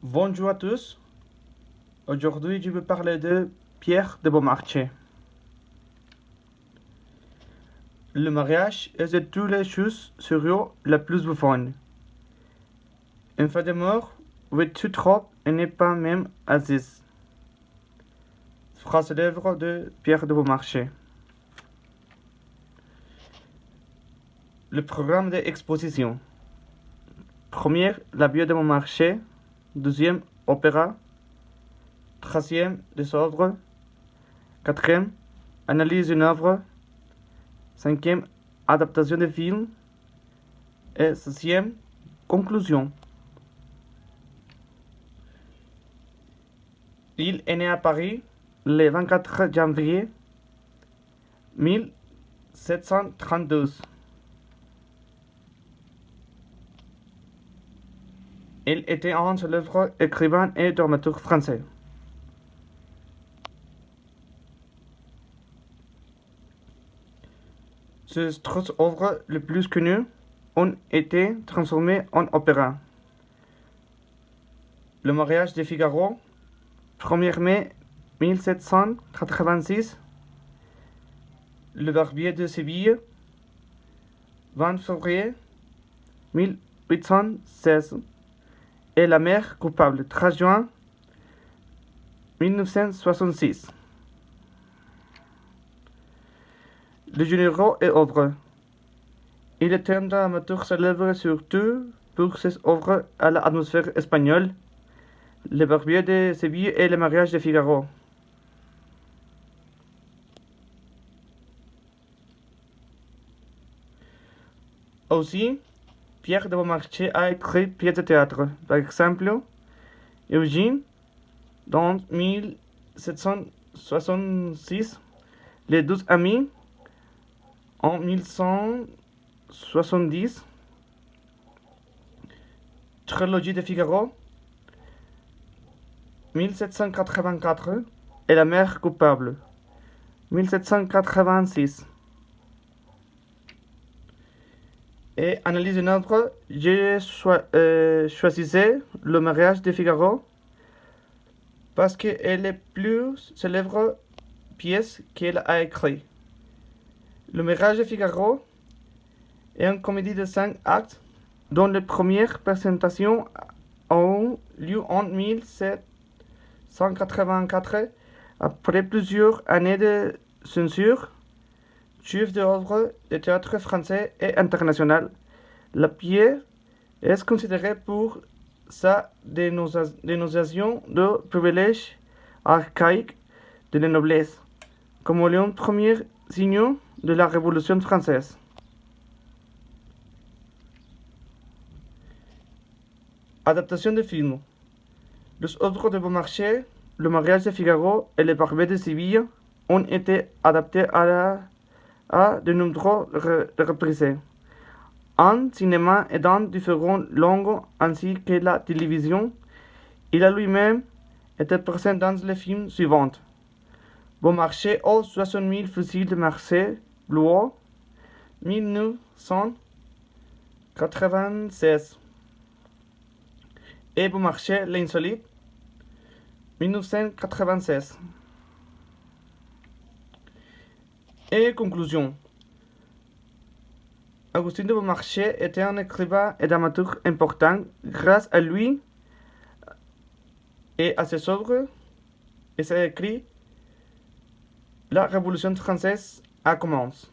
Bonjour à tous. Aujourd'hui, je vais parler de Pierre de Beaumarchais. Le mariage est de toutes les choses sérieuses la plus bouffonne. Une femme de mort vêtue trop et n'est pas même assise. Phrase d'œuvre de Pierre de Beaumarchais. Le programme d'exposition. Première, la bio de Beaumarchais. Deuxième, opéra. Troisième, désordre. Quatrième, analyse d'une œuvre. Cinquième, adaptation de film. Et sixième, conclusion. Il est né à Paris le 24 janvier 1732. Il était un célèbre écrivain et dramaturge français. Ses trois œuvres les plus connues ont été transformées en opéra. Le mariage de Figaro, 1er mai 1786. Le barbier de Séville, 20 février 1816. Et la mère coupable, 13 juin 1966. Le généraux et œuvres. Il est un dramaturge célèbre surtout pour ses œuvres à l'atmosphère espagnole, Le barbier de Séville et Le mariage de Figaro. Aussi, Pierre de Beaumarchais a écrit pièces de théâtre, par exemple, Eugène, dans 1766, Les 12 amis, en 1170, Trilogie de Figaro, 1784, et La mère coupable, 1786. Et analyse d'une œuvre, j'ai choisi Le mariage de Figaro parce qu'elle est plus célèbre pièce qu'elle a écrite. Le mariage de Figaro est une comédie de 5 actes dont les premières présentations ont lieu en 1784 après plusieurs années de censure. Chef d'œuvre de théâtre français et international, la pièce est considérée pour sa dénonciation de privilèges archaïques de la noblesse, comme l'un premier signe de la Révolution française. Adaptation de films. Les œuvres de Beaumarchais, Le mariage de Figaro et Le barbier de Séville ont été adaptés à de nombreuses reprises, en cinéma et dans différentes langues ainsi que la télévision. Il a lui-même été présent dans les films suivants: Beaumarchais aux 60 000 fusils de Marseille, Blois, 1996, et Beaumarchais l'insolite, 1996. Et conclusion. Augustin de Beaumarchais était un écrivain et dramaturge important. Grâce à lui et à ses œuvres et ses écrits, la Révolution française a commencé.